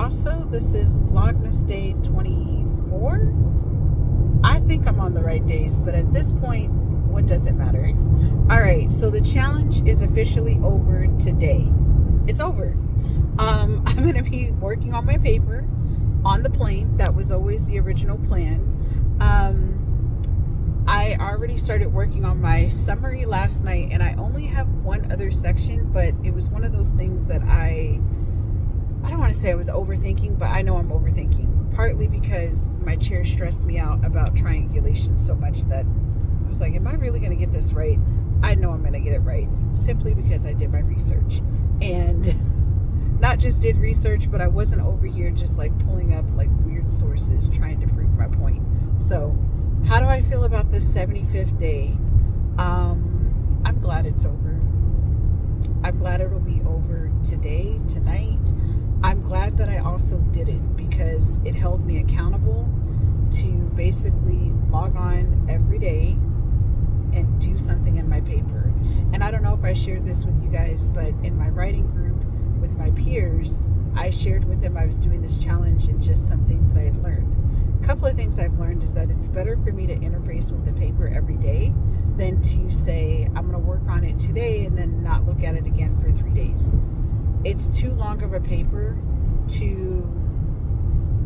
Also, this is Vlogmas Day 24. I think I'm on the right days, but at this point, what does it matter? All right, so the challenge is officially over today. It's over. I'm going to be working on my paper on the plane. That was always the original plan. I already started working on my summary last night, and I only have one other section, but it was one of those things that I don't want to say I was overthinking, but I know I'm overthinking, partly because my chair stressed me out about triangulation so much that I was like, am I really going to get this right? I know I'm going to get it right, simply because I did my research. And not just did research, but I wasn't over here just like pulling up like weird sources trying to prove my point. So how do I feel about this 75th day? I'm glad it's over. I'm glad it'll be over today, tonight. I'm glad that I also did it because it held me accountable to basically log on every day and do something in my paper. And I don't know if I shared this with you guys, but in my writing group with my peers, I shared with them I was doing this challenge and just some things that I had learned. A couple of things I've learned is that it's better for me to interface with the paper every day than to say I'm going to work on it today and then not look at it again for 3 days. It's too long of a paper to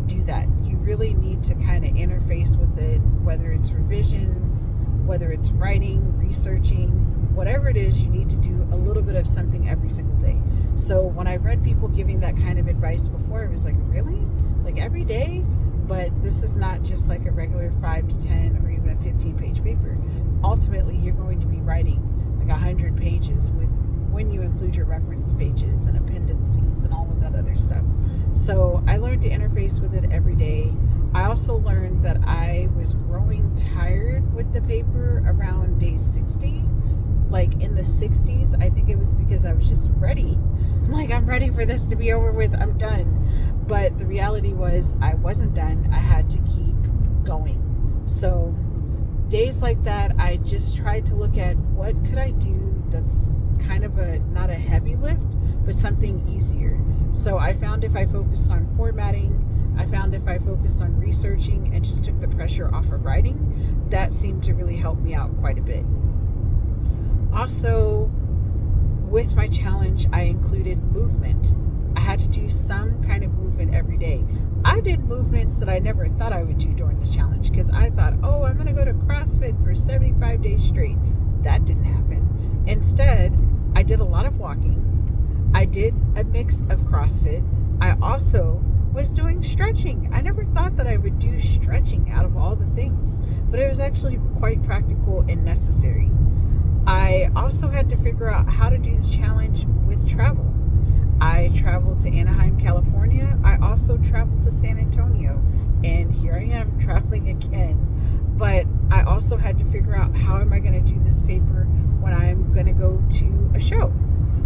do that. You really need to kind of interface with it, whether it's revisions, whether it's writing, researching, whatever it is, you need to do a little bit of something every single day. So when I read people giving that kind of advice before, I was like, really? Like every day? But this is not just like a regular 5 to 10 or even a 15-page paper. Ultimately, you're going to be writing like 100 pages when you include your reference pages and appendices and all of that other stuff. So I learned to interface with it every day. I also learned that I was growing tired with the paper around day 60. Like in the 60s, I think it was because I was just ready. I'm ready for this to be over with. I'm done. But the reality was I wasn't done. I had to keep going. So days like that, I just tried to look at what could I do that's kind of not a heavy lift, but something easier. So I found if I focused on formatting, I found if I focused on researching and just took the pressure off of writing, that seemed to really help me out quite a bit. Also, with my challenge, I included movement. I had to do some kind of movement every day. I did movements that I never thought I would do during the challenge because I thought, oh, I'm going to go to CrossFit for 75 days straight. That didn't happen. Instead, I did a lot of walking. I did a mix of CrossFit. I also was doing stretching. I never thought that I would do stretching out of all the things, but it was actually quite practical and necessary. I also had to figure out how to do the challenge with travel. I traveled to Anaheim, California. I also traveled to San Antonio, and here I am traveling again. But I also had to figure out how am I going to do this paper when I'm going to go to a show,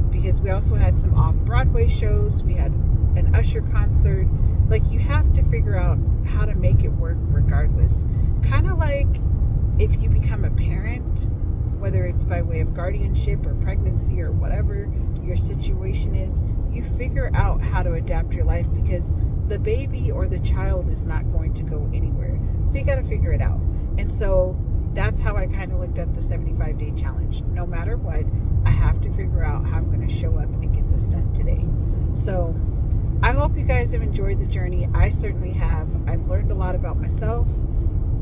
because we also had some off-Broadway shows. We had an Usher concert. Like, you have to figure out how to make it work regardless. Kind of like if you become a parent, whether it's by way of guardianship or pregnancy or whatever your situation is, you figure out how to adapt your life because the baby or the child is not going to go anywhere. So you got to figure it out. And so that's how I kind of looked at the 75-day challenge. No matter what, I have to figure out how I'm going to show up and get this done today. So I hope you guys have enjoyed the journey. I certainly have. I've learned a lot about myself,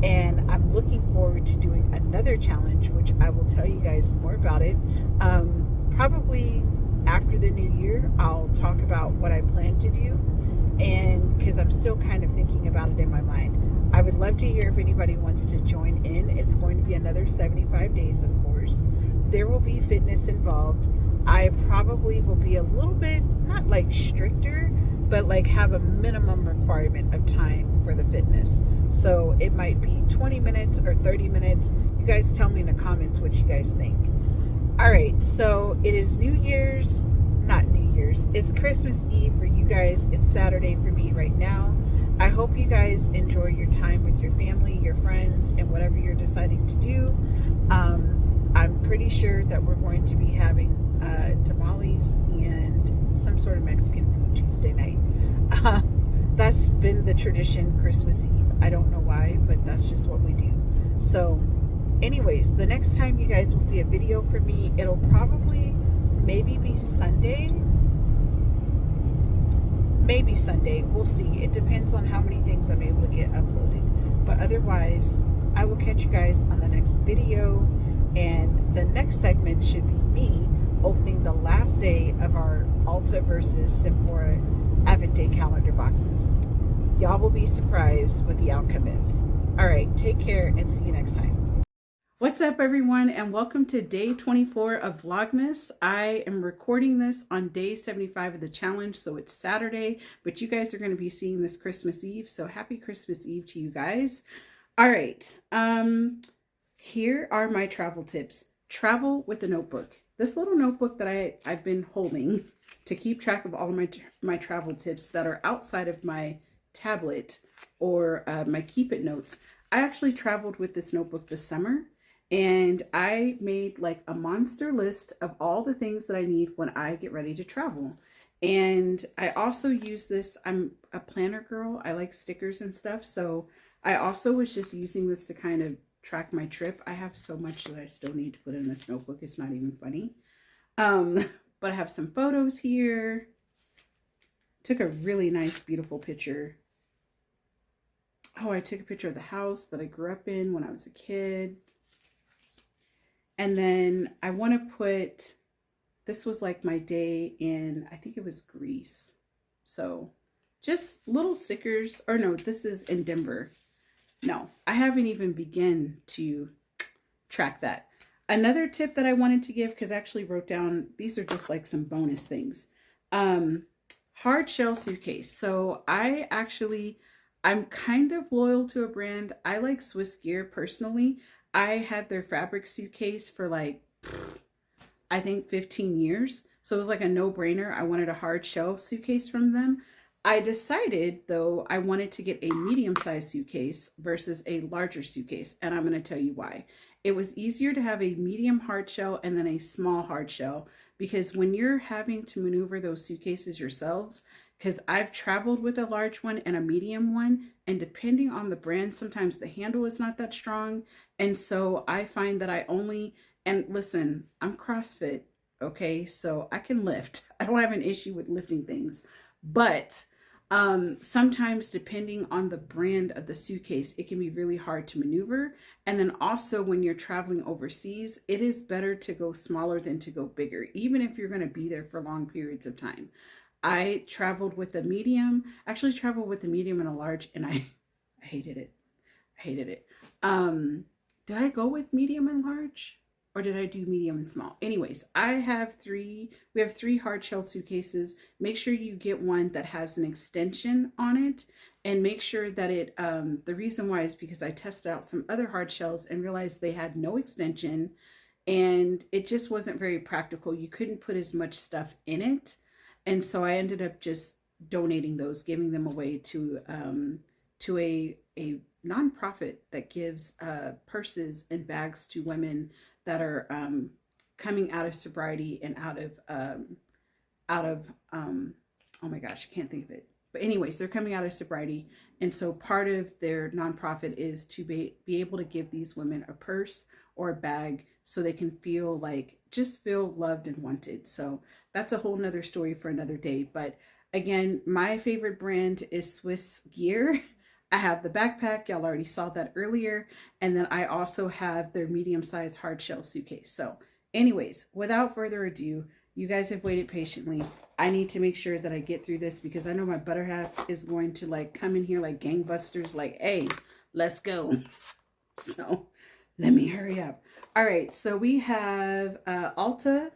and I'm looking forward to doing another challenge, which I will tell you guys more about it. Probably after the new year, I'll talk about what I plan to do, and because I'm still kind of thinking about it in my mind. I would love to hear if anybody wants to join in. It's going to be another 75 days, of course. There will be fitness involved. I probably will be a little bit, not like stricter, but like have a minimum requirement of time for the fitness. So it might be 20 minutes or 30 minutes. You guys tell me in the comments what you guys think. All right, so it is it's Christmas Eve for you guys. It's Saturday for me right now. I hope you guys enjoy your time with your family, your friends, and whatever you're deciding to do. I'm pretty sure that we're going to be having tamales and some sort of Mexican food Tuesday night. that's been the tradition Christmas Eve. I don't know why, but that's just what we do. So anyways, the next time you guys will see a video from me, it'll probably maybe be Sunday. Maybe Sunday. We'll see. It depends on how many things I'm able to get uploaded. But otherwise, I will catch you guys on the next video. And the next segment should be me opening the last day of our Ulta versus Sephora Advent Day calendar boxes. Y'all will be surprised what the outcome is. All right, take care and see you next time. What's up, everyone, and welcome to day 24 of Vlogmas. I am recording this on day 75 of the challenge, so it's Saturday, but you guys are going to be seeing this Christmas Eve, so happy Christmas Eve to you guys. All right, here are my travel tips. Travel with a notebook. This little notebook that I've been holding to keep track of all of my travel tips that are outside of my tablet or my Keep It notes. I actually traveled with this notebook this summer. And I made like a monster list of all the things that I need when I get ready to travel. And I also use this, I'm a planner girl. I like stickers and stuff. So I also was just using this to kind of track my trip. I have so much that I still need to put in this notebook. It's not even funny. But I have some photos here. Took a really nice, beautiful picture. Oh, I took a picture of the house that I grew up in when I was a kid. And then I want to put, this was like my day in, I think it was Greece. So just little stickers, or no, this is in Denver. No, I haven't even begun to track that. Another tip that I wanted to give, because I actually wrote down, these are just like some bonus things. Hard shell suitcase. So I'm kind of loyal to a brand. I like Swiss Gear personally. I had their fabric suitcase for like, I think 15 years. So it was like a no-brainer. I wanted a hard shell suitcase from them. I decided though, I wanted to get a medium-sized suitcase versus a larger suitcase. And I'm going to tell you why. It was easier to have a medium hard shell and then a small hard shell, because when you're having to maneuver those suitcases yourselves, because I've traveled with a large one and a medium one, and depending on the brand, sometimes the handle is not that strong. And so I find that and listen, I'm CrossFit, okay? So I can lift. I don't have an issue with lifting things. But sometimes depending on the brand of the suitcase, it can be really hard to maneuver. And then also when you're traveling overseas, it is better to go smaller than to go bigger, even if you're going to be there for long periods of time. I traveled with a medium, actually traveled with a medium and a large, and I hated it. I hated it. Did I go with medium and large, or did I do medium and small? Anyways, we have three hard shell suitcases. Make sure you get one that has an extension on it, and make sure that the reason why is because I tested out some other hard shells and realized they had no extension, and it just wasn't very practical. You couldn't put as much stuff in it. And so I ended up just donating those, giving them away to a nonprofit that gives purses and bags to women that are coming out of sobriety and out of oh my gosh, I can't think of it. But anyways, they're coming out of sobriety. And so part of their nonprofit is to be able to give these women a purse or a bag so they can feel loved and wanted. So that's a whole nother story for another day. But again, my favorite brand is Swiss Gear. I have the backpack. Y'all already saw that earlier. And then I also have their medium-sized hard shell suitcase. So anyways, without further ado, you guys have waited patiently. I need to make sure that I get through this because I know my butter half is going to like come in here like gangbusters, like, hey, let's go. So let me hurry up. All right, so we have Ulta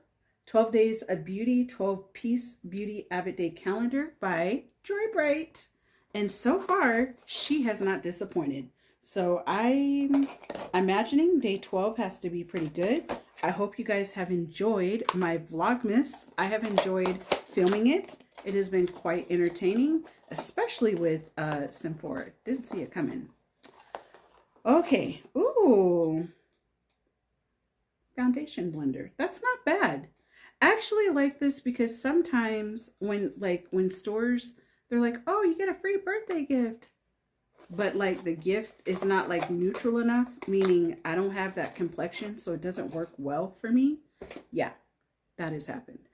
12 Days of Beauty, 12-piece beauty Advent Day calendar by Joy Bright. And so far, she has not disappointed. So I'm imagining day 12 has to be pretty good. I hope you guys have enjoyed my Vlogmas. I have enjoyed filming it. It has been quite entertaining, especially with Sephora. Didn't see it coming. Okay. Ooh. Foundation blender. That's not bad. I actually like this because sometimes when stores They're like, oh, you get a free birthday gift. But like the gift is not like neutral enough, meaning I don't have that complexion, so it doesn't work well for me. Yeah, that has happened.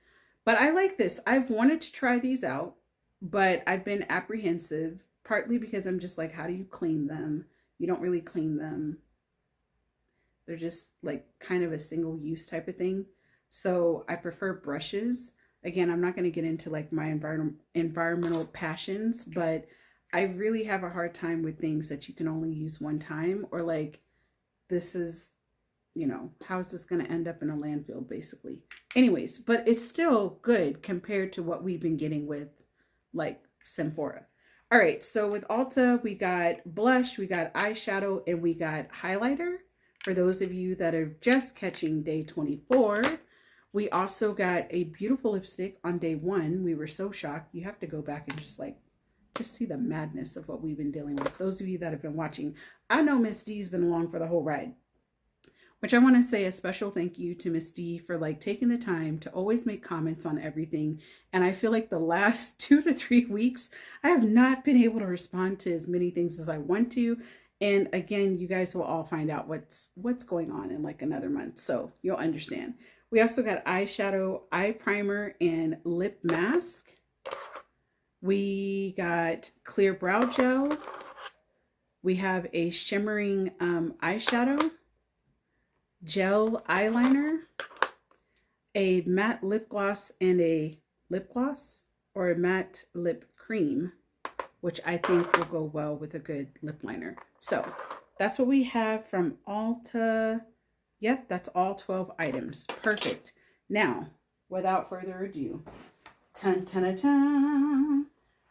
But I like this. I've wanted to try these out, but I've been apprehensive, partly because I'm just like, how do you clean them? You don't really clean them. They're just like kind of a single use type of thing. So I prefer brushes. Again, I'm not going to get into like my environmental passions, but I really have a hard time with things that you can only use one time, or like this is, you know, how is this going to end up in a landfill basically? Anyways, but it's still good compared to what we've been getting with like Sephora. All right, so with Ulta, we got blush, we got eyeshadow, and we got highlighter. For those of you that are just catching day 24, we also got a beautiful lipstick on day 1. We were so shocked. You have to go back and just see the madness of what we've been dealing with. Those of you that have been watching, I know Miss D's been along for the whole ride. Which I want to say a special thank you to Miss D for like taking the time to always make comments on everything. And I feel like the last 2 to 3 weeks, I have not been able to respond to as many things as I want to. And again, you guys will all find out what's going on in like another month. So you'll understand. We also got eyeshadow, eye primer, and lip mask. We got clear brow gel. We have a shimmering eyeshadow, gel eyeliner, a matte lip gloss, and a lip gloss or a matte lip cream, which I think will go well with a good lip liner. So that's what we have from Ulta. Yep, that's all 12 items. Perfect. Now, without further ado,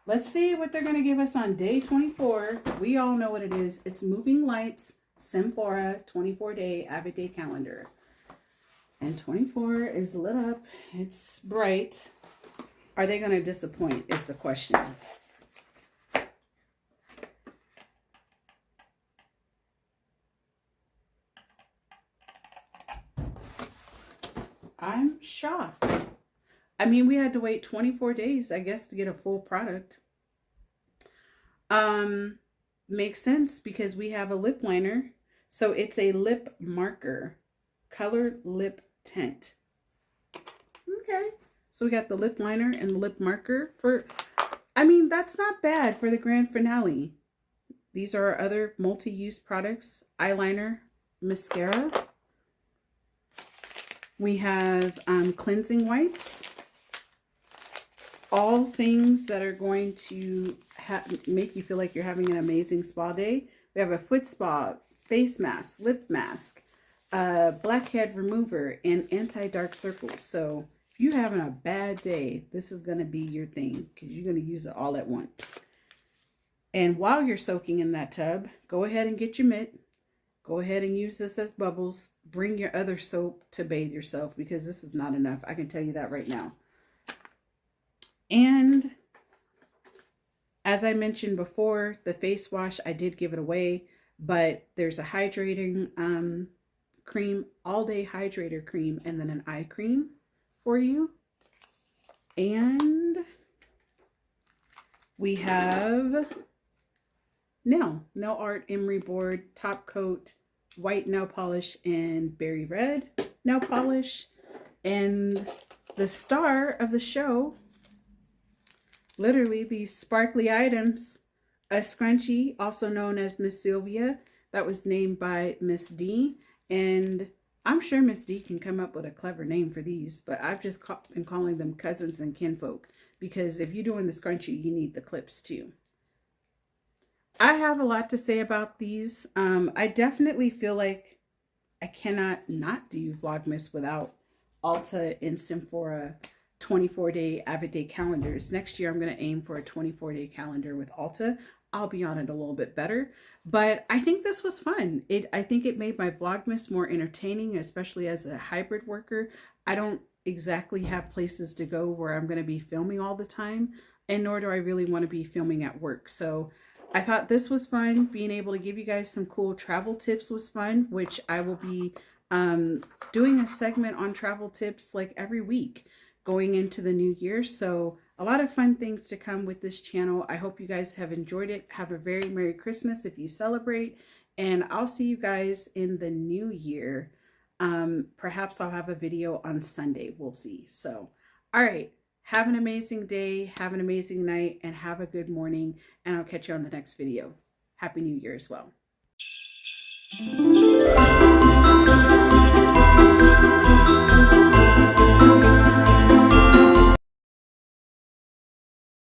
let's see what they're going to give us on day 24. We all know what it is. It's Moving Lights Sephora 24-day Avid Day calendar. And 24 is lit up. It's bright. Are they going to disappoint is the question. I'm shocked. I mean, we had to wait 24 days, I guess, to get a full product. Makes sense because we have a lip liner. So it's a lip marker, colored lip tint. Okay. So we got the lip liner and the lip marker for, I mean, that's not bad for the grand finale. These are our other multi-use products. Eyeliner, mascara. We have cleansing wipes. All things that are going to make you feel like you're having an amazing spa day. We have a foot spa, face mask, lip mask, blackhead remover, and anti-dark circles. So if you're having a bad day, this is going to be your thing because you're going to use it all at once. And while you're soaking in that tub, go ahead and get your mitt. Go ahead and use this as bubbles. Bring your other soap to bathe yourself because this is not enough. I can tell you that right now. And as I mentioned before, the face wash, I did give it away, but there's a hydrating cream, all day hydrator cream, and then an eye cream for you. And we have nail art emery board, top coat, white nail polish, and berry red nail polish. And the star of the show, literally these sparkly items, a scrunchie, also known as Miss Sylvia, that was named by Miss D. And I'm sure Miss D can come up with a clever name for these, but I've just been calling them cousins and kinfolk because if you're doing the scrunchie, you need the clips too. I have a lot to say about these. I definitely feel like I cannot not do Vlogmas without Ulta and Sephora 24-day Avid Day calendars. Next year, I'm going to aim for a 24-day calendar with Ulta. I'll be on it a little bit better, but I think this was fun. I think it made my Vlogmas more entertaining, especially as a hybrid worker. I don't exactly have places to go where I'm going to be filming all the time, and nor do I really want to be filming at work. So I thought this was fun. Being able to give you guys some cool travel tips was fun, which I will be doing a segment on travel tips like every week going into the new year. So a lot of fun things to come with this channel. I hope you guys have enjoyed it. Have a very Merry Christmas if you celebrate. And I'll see you guys in the new year. Perhaps I'll have a video on Sunday. We'll see. So, all right. Have an amazing day. Have an amazing night. And have a good morning. And I'll catch you on the next video. Happy New Year as well.